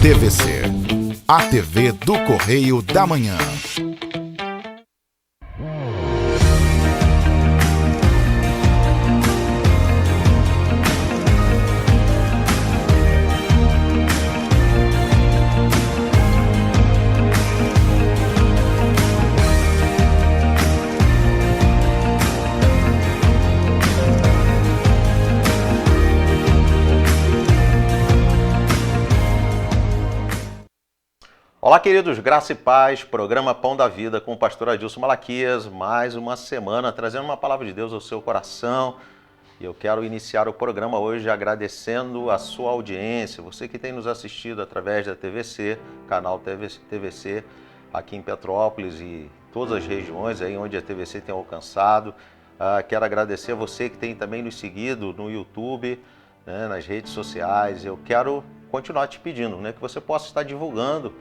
TVC, a TV do Correio da Manhã. Olá, queridos, graça e paz, programa Pão da Vida com o pastor Adilson Malaquias, mais uma semana trazendo uma palavra de Deus ao seu coração. E eu quero iniciar o programa hoje agradecendo a sua audiência, você que tem nos assistido através da TVC, canal TVC, aqui em Petrópolis e todas as regiões aí onde a TVC tem alcançado. Quero agradecer a você que tem também nos seguido no YouTube, né, nas redes sociais. Eu quero continuar te pedindo, né, que você possa estar divulgando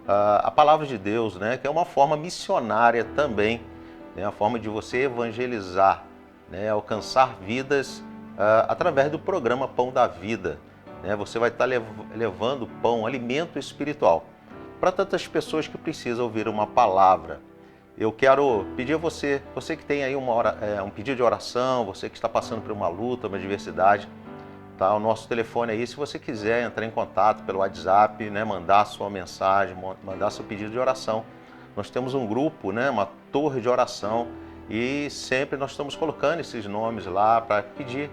a palavra de Deus, né, que é uma forma missionária também, né, a forma de você evangelizar, né, alcançar vidas através do programa Pão da Vida. Né, você vai estar levando pão, alimento espiritual, para tantas pessoas que precisam ouvir uma palavra. Eu quero pedir a você que tem aí um pedido de oração, você que está passando por uma luta, uma adversidade, tá? O nosso telefone aí, se você quiser entrar em contato pelo WhatsApp, né, mandar sua mensagem, mandar seu pedido de oração. Nós temos um grupo, né, uma torre de oração, e sempre nós estamos colocando esses nomes lá para pedir,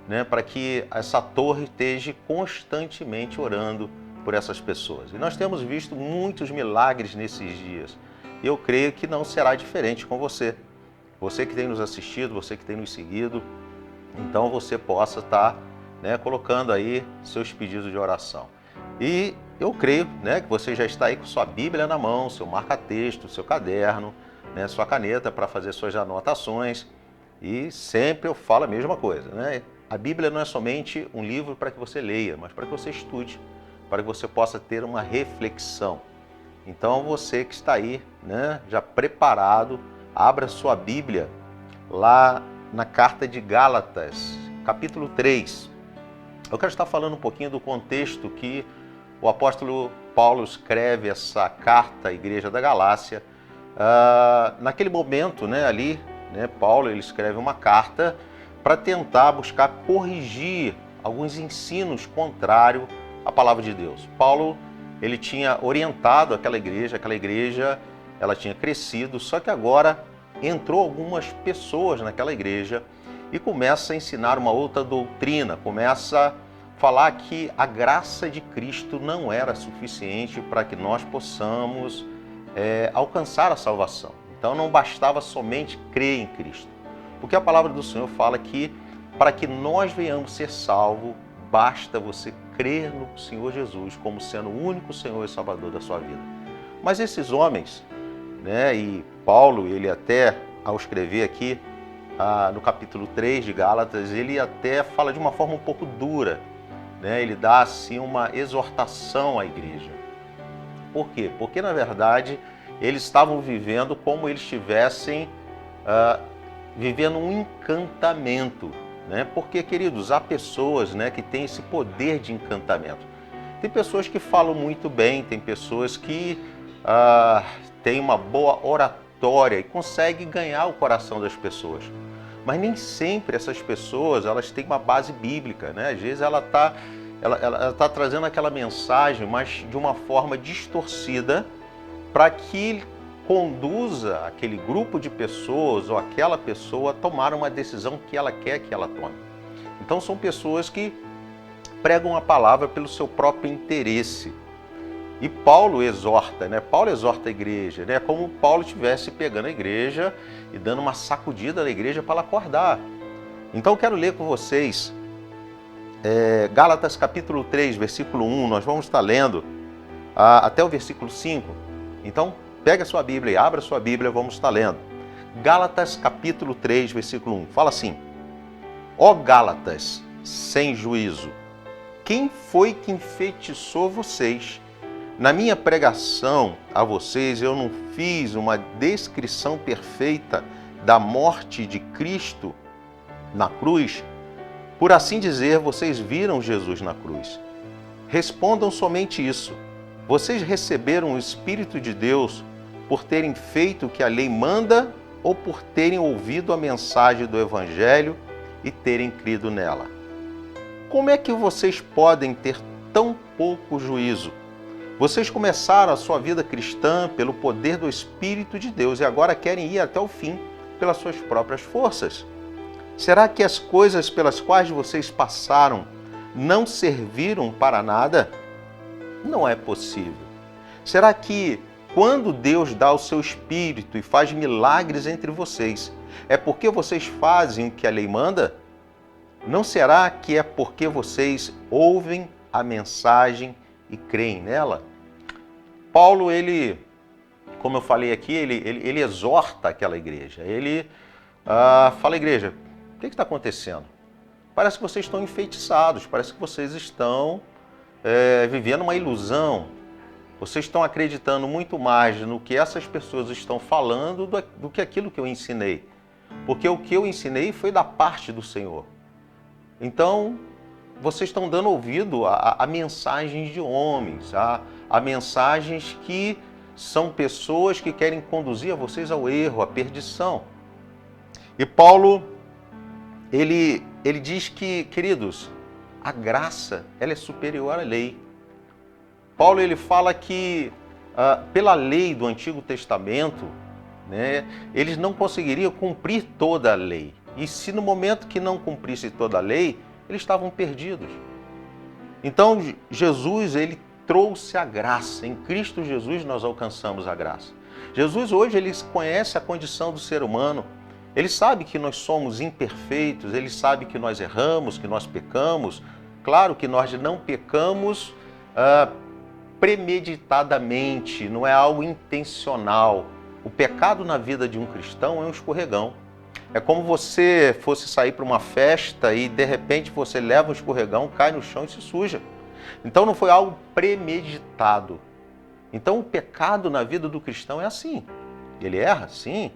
né, para que essa torre esteja constantemente orando por essas pessoas. E nós temos visto muitos milagres nesses dias. E eu creio que não será diferente com você. Você que tem nos assistido, você que tem nos seguido, então você possa estar, né, colocando aí seus pedidos de oração. E eu creio, né, que você já está aí com sua Bíblia na mão, seu marca-texto, seu caderno, né, sua caneta para fazer suas anotações. E sempre eu falo a mesma coisa, né? A Bíblia não é somente um livro para que você leia, mas para que você estude, para que você possa ter uma reflexão. Então você que está aí, né, já preparado, abra sua Bíblia lá na carta de Gálatas, capítulo 3. Eu quero estar falando um pouquinho do contexto que o apóstolo Paulo escreve essa carta à igreja da Galácia. Naquele momento, né, ali, né, Paulo ele escreve uma carta para tentar buscar corrigir alguns ensinos contrários à palavra de Deus. Paulo ele tinha orientado aquela igreja ela tinha crescido, só que agora entrou algumas pessoas naquela igreja e começa a ensinar uma outra doutrina, começa a falar que a graça de Cristo não era suficiente para que nós possamos alcançar a salvação. Então não bastava somente crer em Cristo, porque a palavra do Senhor fala que para que nós venhamos ser salvos, basta você crer no Senhor Jesus como sendo o único Senhor e Salvador da sua vida. Mas esses homens, né, e Paulo, ele até ao escrever aqui, no capítulo 3 de Gálatas, ele até fala de uma forma um pouco dura, né? Ele dá assim uma exortação à igreja. Por quê? Porque na verdade eles estavam vivendo como eles estivessem vivendo um encantamento, né? Porque, queridos, há pessoas, né, que têm esse poder de encantamento. Tem pessoas que falam muito bem, tem pessoas que têm uma boa oratória e conseguem ganhar o coração das pessoas. Mas nem sempre essas pessoas elas têm uma base bíblica, né? Às vezes ela tá trazendo aquela mensagem, mas de uma forma distorcida para que conduza aquele grupo de pessoas ou aquela pessoa a tomar uma decisão que ela quer que ela tome. Então são pessoas que pregam a palavra pelo seu próprio interesse. E Paulo exorta, né? Paulo exorta a igreja, né? Como Paulo estivesse pegando a igreja e dando uma sacudida na igreja para ela acordar. Então eu quero ler com vocês Gálatas capítulo 3, versículo 1, nós vamos estar lendo até o versículo 5. Então pega a sua Bíblia e abra a sua Bíblia, vamos estar lendo. Gálatas capítulo 3, versículo 1, fala assim: Ó Gálatas, sem juízo, quem foi que enfeitiçou vocês? Na minha pregação a vocês, eu não fiz uma descrição perfeita da morte de Cristo na cruz? Por assim dizer, vocês viram Jesus na cruz. Respondam somente isso. Vocês receberam o Espírito de Deus por terem feito o que a lei manda ou por terem ouvido a mensagem do Evangelho e terem crido nela? Como é que vocês podem ter tão pouco juízo? Vocês começaram a sua vida cristã pelo poder do Espírito de Deus e agora querem ir até o fim pelas suas próprias forças. Será que as coisas pelas quais vocês passaram não serviram para nada? Não é possível. Será que quando Deus dá o seu Espírito e faz milagres entre vocês, é porque vocês fazem o que a lei manda? Não será que é porque vocês ouvem a mensagem e creem nela? Paulo, como eu falei aqui, ele exorta aquela igreja. Ele fala, igreja, o que está acontecendo? Parece que vocês estão enfeitiçados, parece que vocês estão vivendo uma ilusão. Vocês estão acreditando muito mais no que essas pessoas estão falando do que aquilo que eu ensinei. Porque o que eu ensinei foi da parte do Senhor. Então, vocês estão dando ouvido a mensagens de homens, a mensagens que são pessoas que querem conduzir a vocês ao erro, à perdição. E Paulo, ele diz que, queridos, a graça ela é superior à lei. Paulo ele fala que pela lei do Antigo Testamento, né, eles não conseguiriam cumprir toda a lei. E se no momento que não cumprisse toda a lei, eles estavam perdidos. Então Jesus ele trouxe a graça. Em Cristo Jesus nós alcançamos a graça. Jesus hoje ele conhece a condição do ser humano. Ele sabe que nós somos imperfeitos, ele sabe que nós erramos, que nós pecamos. Claro que nós não pecamos premeditadamente, não é algo intencional. O pecado na vida de um cristão é um escorregão. É como você fosse sair para uma festa e de repente você leva um escorregão, cai no chão e se suja. Então não foi algo premeditado. Então o pecado na vida do cristão é assim. Ele erra, sim,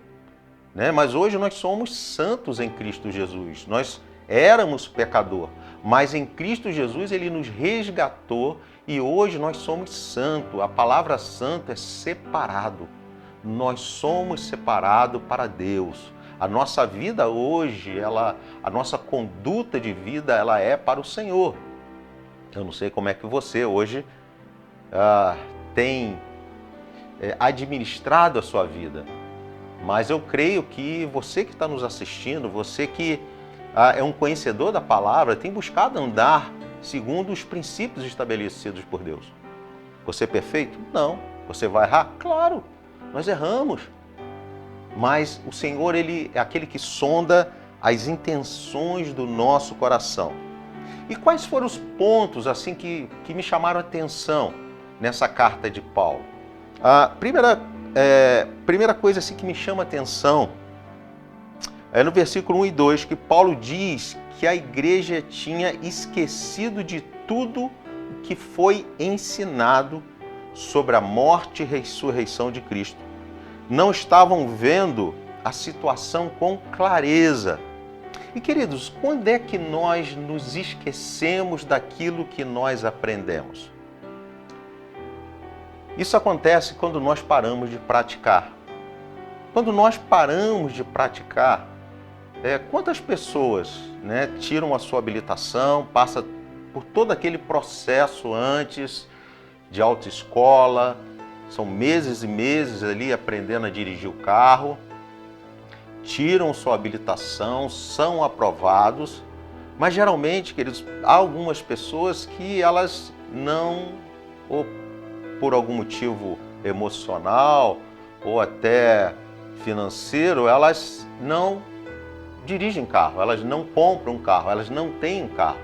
né? Mas hoje nós somos santos em Cristo Jesus. Nós éramos pecador, mas em Cristo Jesus ele nos resgatou e hoje nós somos santos. A palavra santo é separado. Nós somos separados para Deus. A nossa vida hoje, a nossa conduta de vida, ela é para o Senhor. Eu não sei como é que você hoje tem administrado a sua vida, mas eu creio que você que está nos assistindo, você que é um conhecedor da palavra, tem buscado andar segundo os princípios estabelecidos por Deus. Você é perfeito? Não. Você vai errar? Claro, nós erramos. Mas o Senhor, ele é aquele que sonda as intenções do nosso coração. E quais foram os pontos assim que me chamaram a atenção nessa carta de Paulo? A primeira coisa assim, que me chama a atenção é no versículo 1 e 2, que Paulo diz que a igreja tinha esquecido de tudo que foi ensinado sobre a morte e ressurreição de Cristo. Não estavam vendo a situação com clareza. E, queridos, quando é que nós nos esquecemos daquilo que nós aprendemos? Isso acontece quando nós paramos de praticar. Quando nós paramos de praticar, quantas pessoas, né, tiram a sua habilitação, passa por todo aquele processo antes de autoescola, são meses e meses ali aprendendo a dirigir o carro, tiram sua habilitação, são aprovados, mas geralmente, queridos, há algumas pessoas que elas não, ou por algum motivo emocional, ou até financeiro, elas não dirigem carro, elas não compram um carro, elas não têm um carro.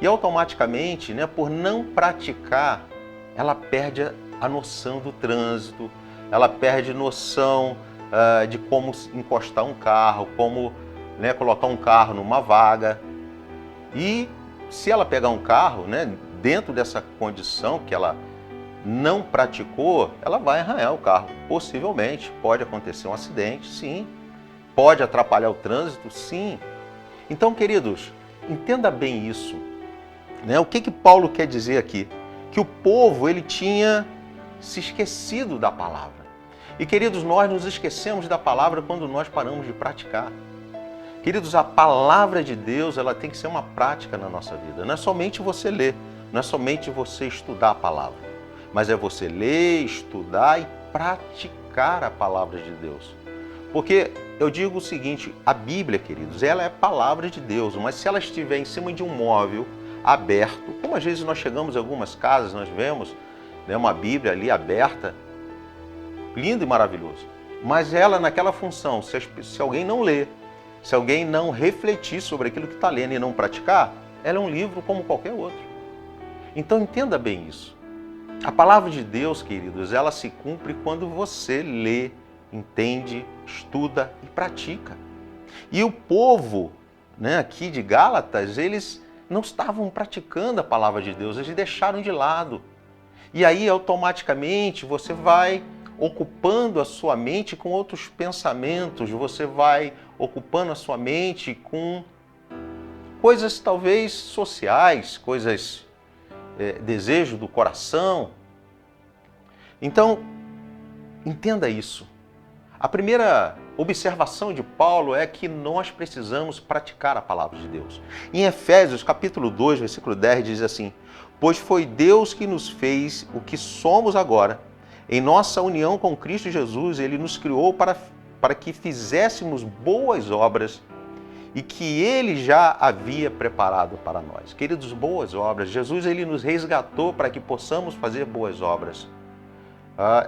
E automaticamente, né, por não praticar, ela perde a noção do trânsito, ela perde noção de como encostar um carro, como, né, colocar um carro numa vaga. E se ela pegar um carro, né, dentro dessa condição que ela não praticou, ela vai arranhar o carro. Possivelmente, pode acontecer um acidente, sim. Pode atrapalhar o trânsito, sim. Então, queridos, entenda bem isso, né? O que Paulo quer dizer aqui? que o povo ele tinha se esquecido da palavra. E, queridos, nós nos esquecemos da palavra quando nós paramos de praticar. Queridos, a palavra de Deus ela tem que ser uma prática na nossa vida. Não é somente você ler, não é somente você estudar a palavra, mas é você ler, estudar e praticar a palavra de Deus. Porque eu digo o seguinte, a Bíblia, queridos, ela é a palavra de Deus, mas se ela estiver em cima de um móvel aberto, como às vezes nós chegamos em algumas casas, nós vemos, né, uma Bíblia ali aberta, lindo e maravilhoso, mas ela naquela função, se alguém não ler, se alguém não refletir sobre aquilo que está lendo e não praticar, ela é um livro como qualquer outro. Então entenda bem isso. A palavra de Deus, queridos, ela se cumpre quando você lê, entende, estuda e pratica. E o povo, né, aqui de Gálatas, eles não estavam praticando a palavra de Deus, eles deixaram de lado. E aí automaticamente você vai ocupando a sua mente com outros pensamentos, você vai ocupando a sua mente com coisas talvez sociais, coisas, desejo do coração. Então, entenda isso. A primeira observação de Paulo é que nós precisamos praticar a palavra de Deus. Em Efésios, capítulo 2, versículo 10, diz assim: pois foi Deus que nos fez o que somos agora. Em nossa união com Cristo Jesus, Ele nos criou para que fizéssemos boas obras e que Ele já havia preparado para nós. Queridos, boas obras. Jesus ele nos resgatou para que possamos fazer boas obras.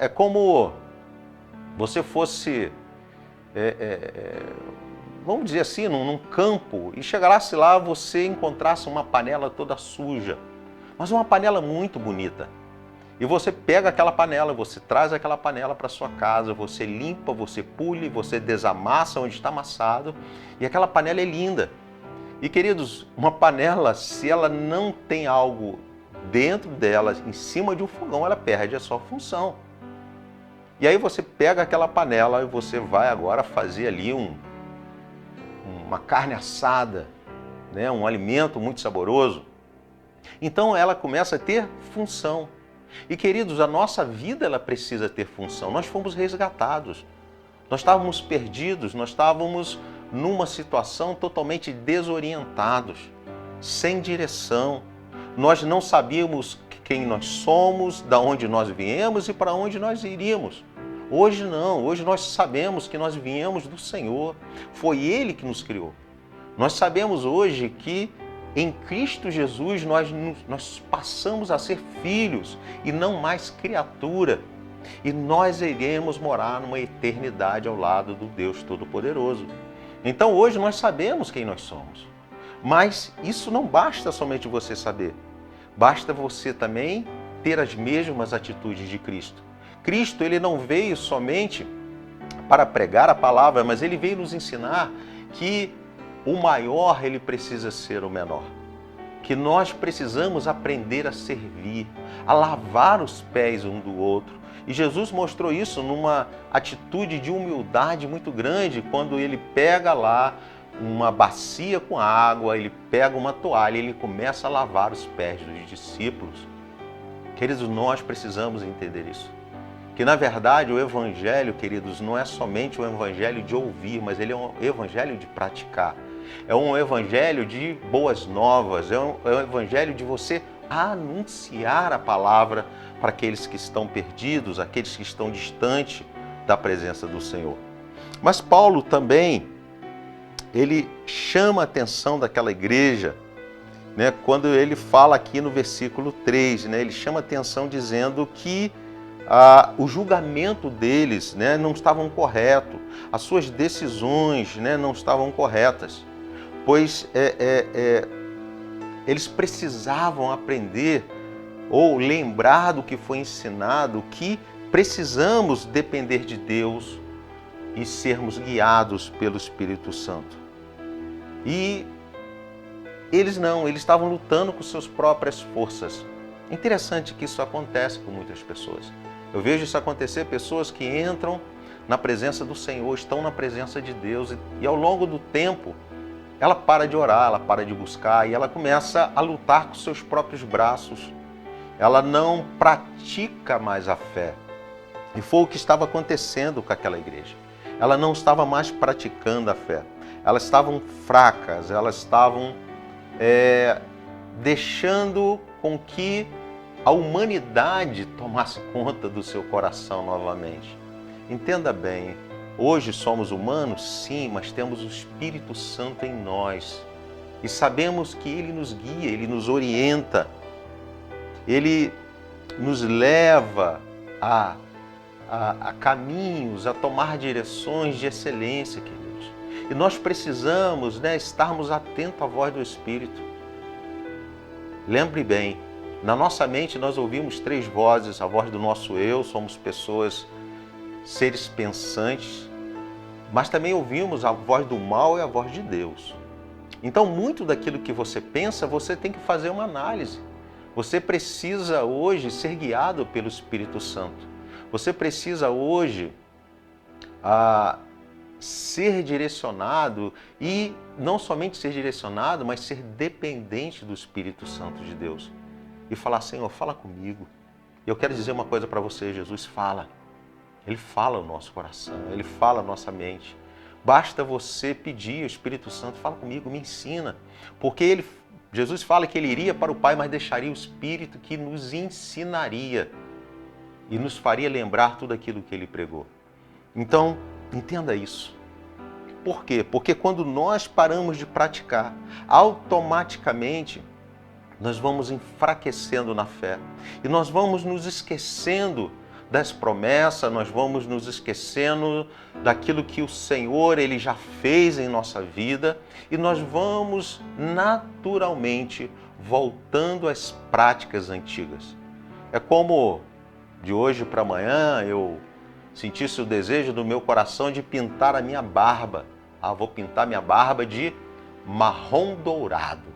É como você fosse, vamos dizer assim, num campo e chegasse lá, você encontrasse uma panela toda suja, mas uma panela muito bonita. E você pega aquela panela, você traz aquela panela para sua casa, você limpa, você pule, você desamassa onde está amassado e aquela panela é linda. E, queridos, uma panela, se ela não tem algo dentro dela, em cima de um fogão, ela perde a sua função. E aí você pega aquela panela e você vai agora fazer ali uma carne assada, né? Um alimento muito saboroso. Então ela começa a ter função. E, queridos, a nossa vida ela precisa ter função. Nós fomos resgatados. Nós estávamos perdidos, nós estávamos numa situação totalmente desorientados, sem direção. Nós não sabíamos quem nós somos, de onde nós viemos e para onde nós iríamos. Hoje não, hoje nós sabemos que nós viemos do Senhor. Foi Ele que nos criou. Nós sabemos hoje que em Cristo Jesus nós passamos a ser filhos e não mais criatura. E nós iremos morar numa eternidade ao lado do Deus Todo-Poderoso. Então hoje nós sabemos quem nós somos. Mas isso não basta somente você saber. Basta você também ter as mesmas atitudes de Cristo. Cristo ele não veio somente para pregar a palavra, mas ele veio nos ensinar que o maior ele precisa ser o menor. Que nós precisamos aprender a servir, a lavar os pés um do outro. E Jesus mostrou isso numa atitude de humildade muito grande, quando ele pega lá uma bacia com água, ele pega uma toalha e ele começa a lavar os pés dos discípulos. Queridos, nós precisamos entender isso. Que na verdade o evangelho, queridos, não é somente um evangelho de ouvir, mas ele é um evangelho de praticar. É um evangelho de boas novas, é um evangelho de você anunciar a palavra para aqueles que estão perdidos, aqueles que estão distantes da presença do Senhor. Mas Paulo também, ele chama a atenção daquela igreja, né, quando ele fala aqui no versículo 3, né, ele chama a atenção dizendo que o julgamento deles, né, não estavam correto, as suas decisões, né, não estavam corretas, pois eles precisavam aprender ou lembrar do que foi ensinado, que precisamos depender de Deus e sermos guiados pelo Espírito Santo. E eles não, eles estavam lutando com suas próprias forças. É interessante que isso acontece com muitas pessoas. Eu vejo isso acontecer, pessoas que entram na presença do Senhor, estão na presença de Deus e ao longo do tempo ela para de orar, ela para de buscar e ela começa a lutar com seus próprios braços. ela não pratica mais a fé. E foi o que estava acontecendo com aquela igreja. Ela não estava mais praticando a fé. Elas estavam fracas, elas estavam deixando com que a humanidade tomasse conta do seu coração novamente. Entenda bem, hoje somos humanos, sim, mas temos o Espírito Santo em nós. E sabemos que Ele nos guia, Ele nos orienta, Ele nos leva a caminhos, a tomar direções de excelência, queridos. E nós precisamos, estarmos atentos à voz do Espírito. Lembre bem, na nossa mente nós ouvimos 3 vozes, a voz do nosso eu, somos pessoas, seres pensantes, mas também ouvimos a voz do mal e a voz de Deus. Então, muito daquilo que você pensa, você tem que fazer uma análise. Você precisa hoje ser guiado pelo Espírito Santo. Você precisa hoje ser direcionado e não somente ser direcionado, mas ser dependente do Espírito Santo de Deus. E falar, Senhor, fala comigo. Eu quero dizer uma coisa para você, Jesus fala. Ele fala o nosso coração, Ele fala a nossa mente. Basta você pedir, o Espírito Santo, fala comigo, me ensina. Porque Jesus fala que Ele iria para o Pai, mas deixaria o Espírito que nos ensinaria e nos faria lembrar tudo aquilo que Ele pregou. Então, entenda isso. Por quê? Porque quando nós paramos de praticar, automaticamente nós vamos enfraquecendo na fé. E nós vamos nos esquecendo das promessas, nós vamos nos esquecendo daquilo que o Senhor Ele já fez em nossa vida e nós vamos naturalmente voltando às práticas antigas. É como de hoje para amanhã eu sentisse o desejo do meu coração de pintar a minha barba. Vou pintar minha barba de marrom dourado.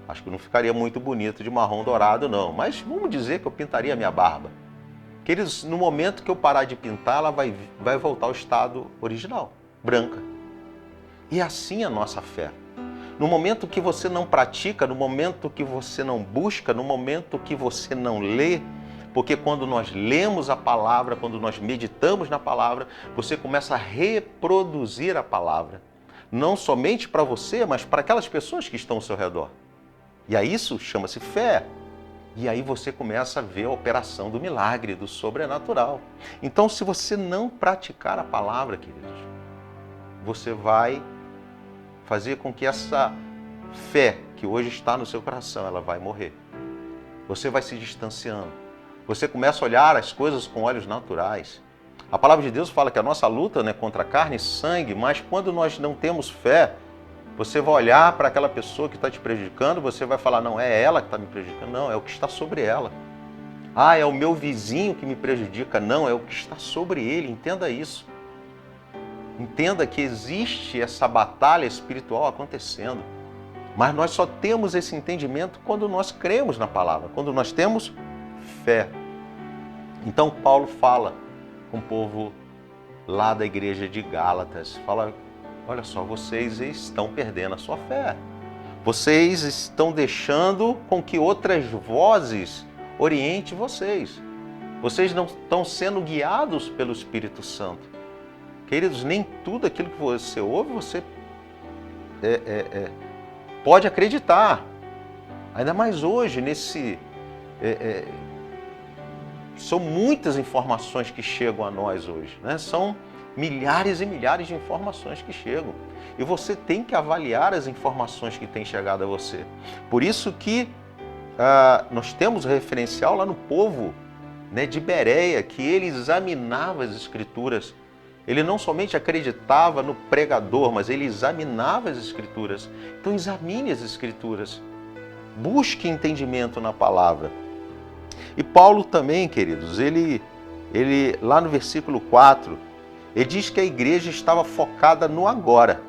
Acho que não ficaria muito bonito de marrom dourado não, mas vamos dizer que eu pintaria a minha barba. Queridos, no momento que eu parar de pintar, ela vai voltar ao estado original, branca. E assim a nossa fé. No momento que você não pratica, no momento que você não busca, no momento que você não lê, porque quando nós lemos a palavra, quando nós meditamos na palavra, você começa a reproduzir a palavra. Não somente para você, mas para aquelas pessoas que estão ao seu redor. E aí isso chama-se fé. E aí você começa a ver a operação do milagre, do sobrenatural. Então, se você não praticar a palavra, queridos, você vai fazer com que essa fé que hoje está no seu coração, ela vai morrer. Você vai se distanciando. Você começa a olhar as coisas com olhos naturais. A palavra de Deus fala que a nossa luta não é contra carne e sangue, mas quando nós não temos fé, você vai olhar para aquela pessoa que está te prejudicando, você vai falar, não, é ela que está me prejudicando. Não, é o que está sobre ela. É o meu vizinho que me prejudica. Não, é o que está sobre ele. Entenda isso. Entenda que existe essa batalha espiritual acontecendo. Mas nós só temos esse entendimento quando nós cremos na palavra, quando nós temos fé. Então Paulo fala com o povo lá da igreja de Gálatas, fala, olha só, vocês estão perdendo a sua fé. Vocês estão deixando com que outras vozes orientem vocês. Vocês não estão sendo guiados pelo Espírito Santo. Queridos, nem tudo aquilo que você ouve, você pode acreditar. Ainda mais hoje, são muitas informações que chegam a nós hoje, né? São milhares e milhares de informações que chegam. E você tem que avaliar as informações que têm chegado a você. Por isso que nós temos referencial lá no povo, né, de Bereia, que ele examinava as Escrituras. Ele não somente acreditava no pregador, mas ele examinava as Escrituras. Então examine as Escrituras. Busque entendimento na palavra. E Paulo também, queridos, ele lá no versículo 4, ele diz que a igreja estava focada no agora,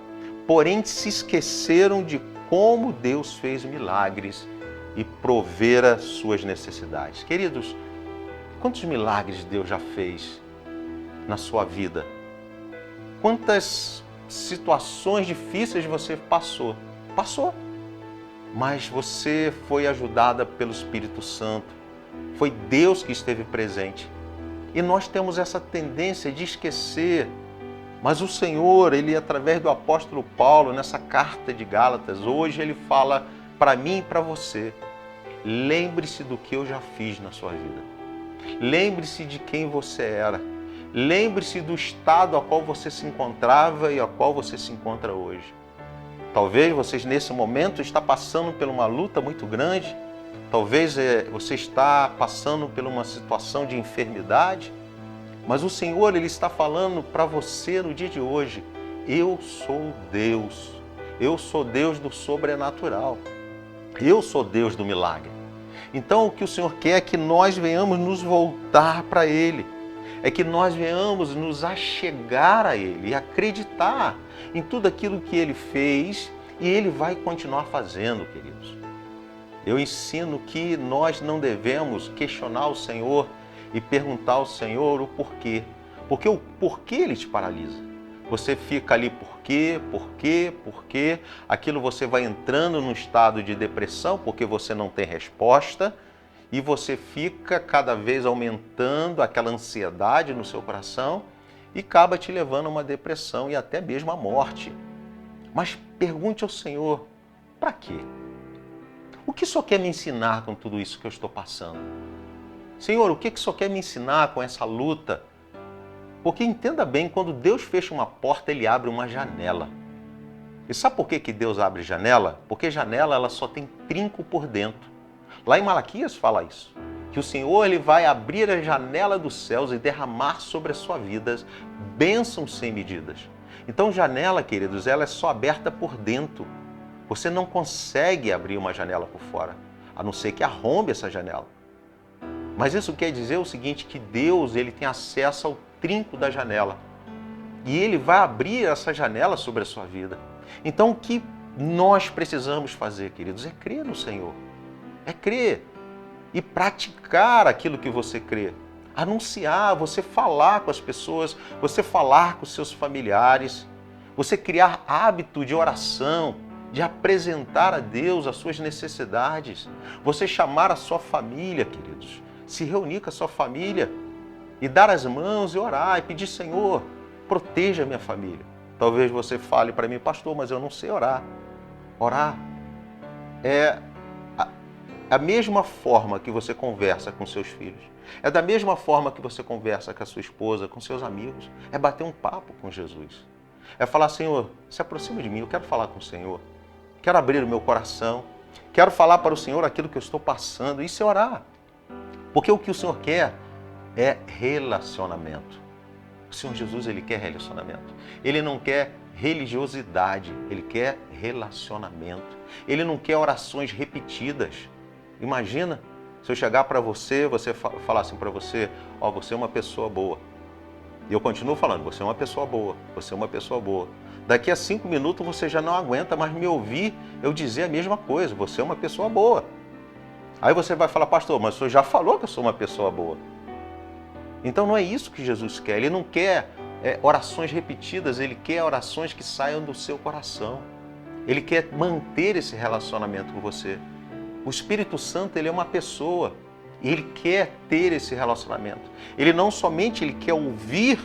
porém se esqueceram de como Deus fez milagres e provera suas necessidades. Queridos, quantos milagres Deus já fez na sua vida? Quantas situações difíceis você passou? Passou. Mas você foi ajudada pelo Espírito Santo. Foi Deus que esteve presente. E nós temos essa tendência de esquecer. Mas o Senhor, Ele, através do apóstolo Paulo, nessa carta de Gálatas, hoje Ele fala para mim e para você: lembre-se do que eu já fiz na sua vida. Lembre-se de quem você era. Lembre-se do estado a qual você se encontrava e a qual você se encontra hoje. Talvez vocês nesse momento está passando por uma luta muito grande. Talvez você está passando por uma situação de enfermidade. Mas o Senhor, Ele está falando para você no dia de hoje: eu sou Deus. Eu sou Deus do sobrenatural. Eu sou Deus do milagre. Então o que o Senhor quer é que nós venhamos nos voltar para Ele. É que nós venhamos nos achegar a Ele e acreditar em tudo aquilo que Ele fez e Ele vai continuar fazendo, queridos. Eu ensino que nós não devemos questionar o Senhor e perguntar ao Senhor o porquê. Porque o porquê Ele te paralisa. Você fica ali por quê? Aquilo você vai entrando num estado de depressão porque você não tem resposta e você fica cada vez aumentando aquela ansiedade no seu coração e acaba te levando a uma depressão e até mesmo a morte. Mas pergunte ao Senhor: para quê? O que o Senhor quer me ensinar com tudo isso que eu estou passando? Senhor, o que o Senhor quer me ensinar com essa luta? Porque entenda bem, quando Deus fecha uma porta, Ele abre uma janela. E sabe por que Deus abre janela? Porque janela ela só tem trinco por dentro. Lá em Malaquias fala isso. Que o Senhor Ele vai abrir a janela dos céus e derramar sobre a sua vida bênçãos sem medidas. Então janela, queridos, ela é só aberta por dentro. Você não consegue abrir uma janela por fora, a não ser que arrombe essa janela. Mas isso quer dizer o seguinte, que Deus Ele tem acesso ao trinco da janela. E Ele vai abrir essa janela sobre a sua vida. Então o que nós precisamos fazer, queridos, é crer no Senhor. É crer e praticar aquilo que você crê. Anunciar, você falar com as pessoas, você falar com seus familiares, você criar hábito de oração, de apresentar a Deus as suas necessidades, você chamar a sua família, queridos, se reunir com a sua família e dar as mãos e orar e pedir: Senhor, proteja a minha família. Talvez você fale para mim: pastor, mas eu não sei orar. Orar é a mesma forma que você conversa com seus filhos. É da mesma forma que você conversa com a sua esposa, com seus amigos. É bater um papo com Jesus. É falar: Senhor, se aproxima de mim, eu quero falar com o Senhor. Quero abrir o meu coração. Quero falar para o Senhor aquilo que eu estou passando. Isso é orar. Porque o que o Senhor quer é relacionamento. O Senhor Jesus, Ele quer relacionamento. Ele não quer religiosidade, Ele quer relacionamento. Ele não quer orações repetidas. Imagina se eu chegar para você falar assim para você: ó, você é uma pessoa boa. E eu continuo falando: você é uma pessoa boa, você é uma pessoa boa. Daqui a 5 minutos você já não aguenta mais me ouvir eu dizer a mesma coisa: você é uma pessoa boa. Aí você vai falar: pastor, mas o senhor já falou que eu sou uma pessoa boa. Então não é isso que Jesus quer. Ele não quer orações repetidas, Ele quer orações que saiam do seu coração. Ele quer manter esse relacionamento com você. O Espírito Santo, Ele é uma pessoa e Ele quer ter esse relacionamento. Ele não somente Ele quer ouvir,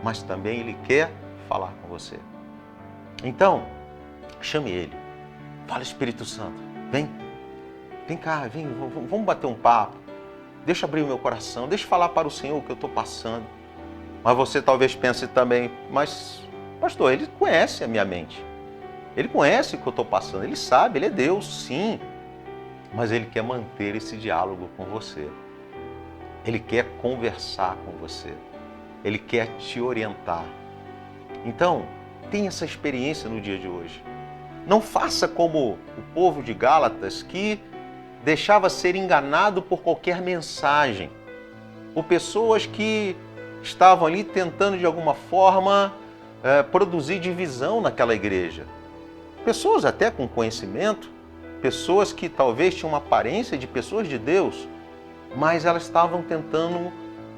mas também Ele quer falar com você. Então, chame Ele. Fala: Espírito Santo, vem cá, vem, vamos bater um papo. Deixa eu abrir o meu coração, deixa eu falar para o Senhor o que eu estou passando. Mas você talvez pense também: mas, pastor, Ele conhece a minha mente. Ele conhece o que eu estou passando, Ele sabe, Ele é Deus, sim. Mas Ele quer manter esse diálogo com você. Ele quer conversar com você. Ele quer te orientar. Então, tenha essa experiência no dia de hoje. Não faça como o povo de Gálatas, que deixava ser enganado por qualquer mensagem, por pessoas que estavam ali tentando de alguma forma produzir divisão naquela igreja. Pessoas até com conhecimento, pessoas que talvez tinham uma aparência de pessoas de Deus, mas elas estavam tentando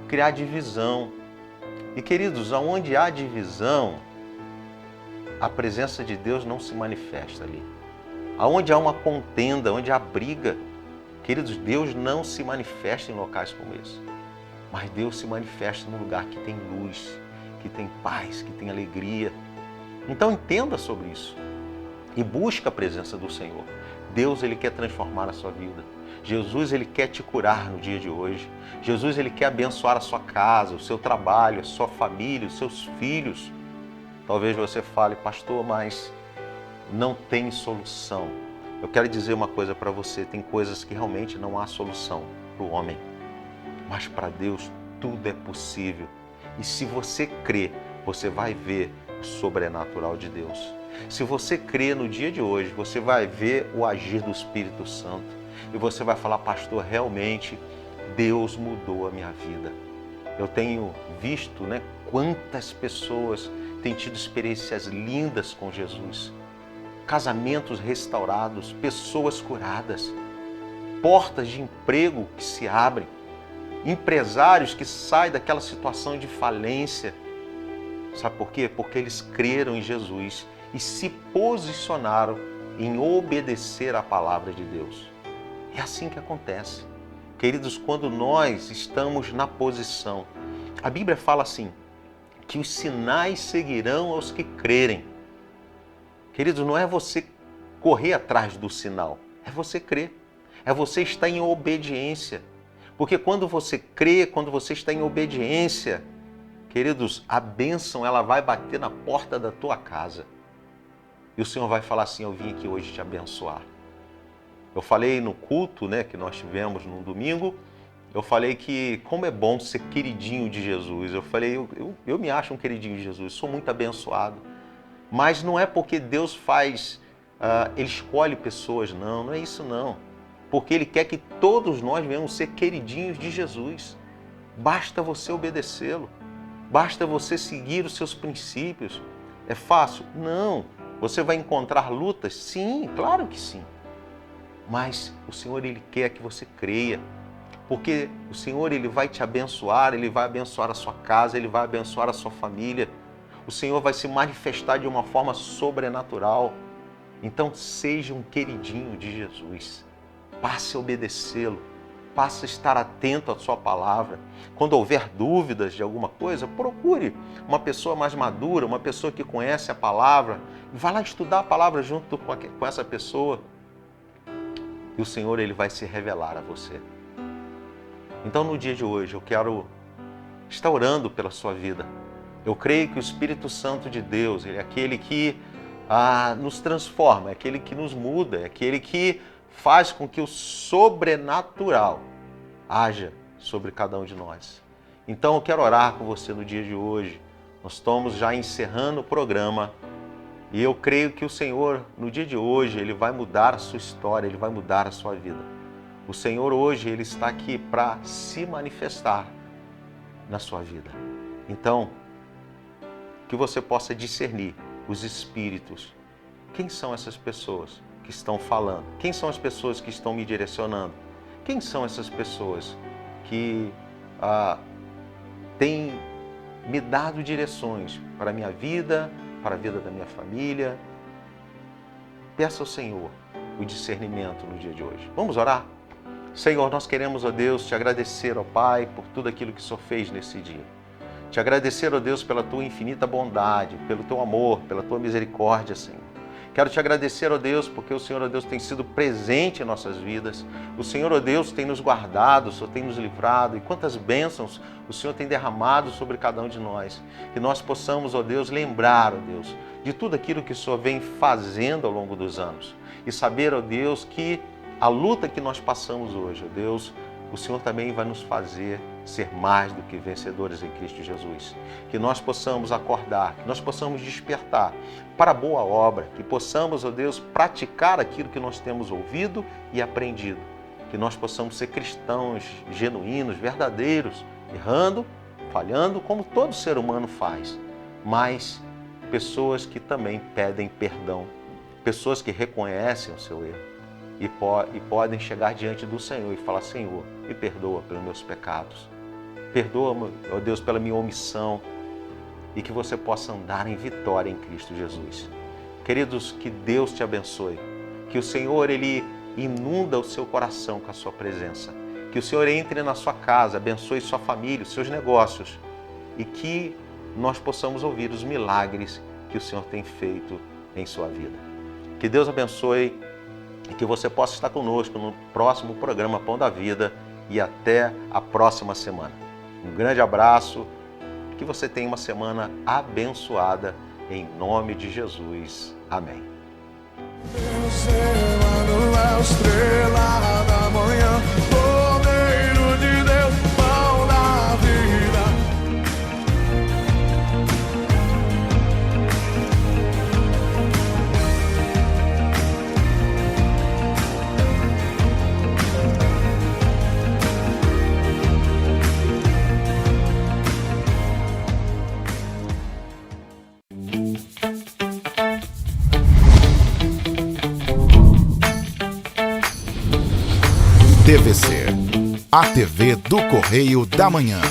criar divisão. E queridos, onde há divisão, a presença de Deus não se manifesta ali. Aonde há uma contenda, onde há briga, Queridos, Deus não se manifesta em locais como esse, mas Deus se manifesta num lugar que tem luz, que tem paz, que tem alegria. Então entenda sobre isso e busca a presença do Senhor. Deus, Ele quer transformar a sua vida. Jesus, Ele quer te curar no dia de hoje. Jesus, Ele quer abençoar a sua casa, o seu trabalho, a sua família, os seus filhos. Talvez você fale, pastor, mas não tem solução. Eu quero dizer uma coisa para você, tem coisas que realmente não há solução para o homem, mas para Deus tudo é possível. E se você crê, você vai ver o sobrenatural de Deus. Se você crê no dia de hoje, você vai ver o agir do Espírito Santo. E você vai falar, pastor, realmente Deus mudou a minha vida. Eu tenho visto, quantas pessoas têm tido experiências lindas com Jesus. Casamentos restaurados, pessoas curadas, portas de emprego que se abrem, empresários que saem daquela situação de falência. Sabe por quê? Porque eles creram em Jesus e se posicionaram em obedecer à palavra de Deus. É assim que acontece. Queridos, quando nós estamos na posição, a Bíblia fala assim, que os sinais seguirão aos que crerem. Queridos, não é você correr atrás do sinal, é você crer. É você estar em obediência. Porque quando você crê, quando você está em obediência, queridos, a bênção ela vai bater na porta da tua casa. E o Senhor vai falar assim, eu vim aqui hoje te abençoar. Eu falei no culto, que nós tivemos no domingo, eu falei que como é bom ser queridinho de Jesus. Eu falei, eu me acho um queridinho de Jesus, sou muito abençoado. Mas não é porque Deus faz, Ele escolhe pessoas, não é isso não. Porque Ele quer que todos nós venhamos ser queridinhos de Jesus. Basta você obedecê-lo, basta você seguir os seus princípios. É fácil? Não. Você vai encontrar lutas? Sim, claro que sim. Mas o Senhor, Ele quer que você creia. Porque o Senhor, Ele vai te abençoar, Ele vai abençoar a sua casa, Ele vai abençoar a sua família. O Senhor vai se manifestar de uma forma sobrenatural. Então, seja um queridinho de Jesus. Passe a obedecê-lo. Passe a estar atento à sua palavra. Quando houver dúvidas de alguma coisa, procure uma pessoa mais madura, uma pessoa que conhece a palavra. Vá lá estudar a palavra junto com essa pessoa. E o Senhor, Ele vai se revelar a você. Então, no dia de hoje, eu quero estar orando pela sua vida. Eu creio que o Espírito Santo de Deus, Ele é aquele que nos transforma, é aquele que nos muda, é aquele que faz com que o sobrenatural haja sobre cada um de nós. Então, eu quero orar com você no dia de hoje. Nós estamos já encerrando o programa e eu creio que o Senhor, no dia de hoje, Ele vai mudar a sua história, Ele vai mudar a sua vida. O Senhor hoje, Ele está aqui para se manifestar na sua vida. Então, que você possa discernir os espíritos. Quem são essas pessoas que estão falando? Quem são as pessoas que estão me direcionando? Quem são essas pessoas que têm me dado direções para a minha vida, para a vida da minha família? Peça ao Senhor o discernimento no dia de hoje. Vamos orar? Senhor, nós queremos, ó Deus, te agradecer, ó Pai, por tudo aquilo que o Senhor fez nesse dia. Te agradecer, ó Deus, pela tua infinita bondade, pelo teu amor, pela tua misericórdia, Senhor. Quero te agradecer, ó Deus, porque o Senhor, ó Deus, tem sido presente em nossas vidas. O Senhor, ó Deus, tem nos guardado, o Senhor tem nos livrado. E quantas bênçãos o Senhor tem derramado sobre cada um de nós. Que nós possamos, ó Deus, lembrar, ó Deus, de tudo aquilo que o Senhor vem fazendo ao longo dos anos. E saber, ó Deus, que a luta que nós passamos hoje, ó Deus, o Senhor também vai nos fazer ser mais do que vencedores em Cristo Jesus. Que nós possamos acordar, que nós possamos despertar para a boa obra, que possamos, ó Deus, praticar aquilo que nós temos ouvido e aprendido. Que nós possamos ser cristãos genuínos, verdadeiros, errando, falhando, como todo ser humano faz. Mas pessoas que também pedem perdão, pessoas que reconhecem o seu erro. E podem chegar diante do Senhor e falar, Senhor, me perdoa pelos meus pecados. Perdoa-me, ó Deus, pela minha omissão. E que você possa andar em vitória em Cristo Jesus. Queridos, que Deus te abençoe. Que o Senhor, Ele inunda o seu coração com a sua presença. Que o Senhor entre na sua casa, abençoe sua família, os seus negócios e que nós possamos ouvir os milagres que o Senhor tem feito em sua vida. Que Deus abençoe e que você possa estar conosco no próximo programa Pão da Vida e até a próxima semana. Um grande abraço, que você tenha uma semana abençoada em nome de Jesus. Amém. Deus é a estrela da manhã, Cordeiro de Deus, pão da vida. TVC, a TV do Correio da Manhã.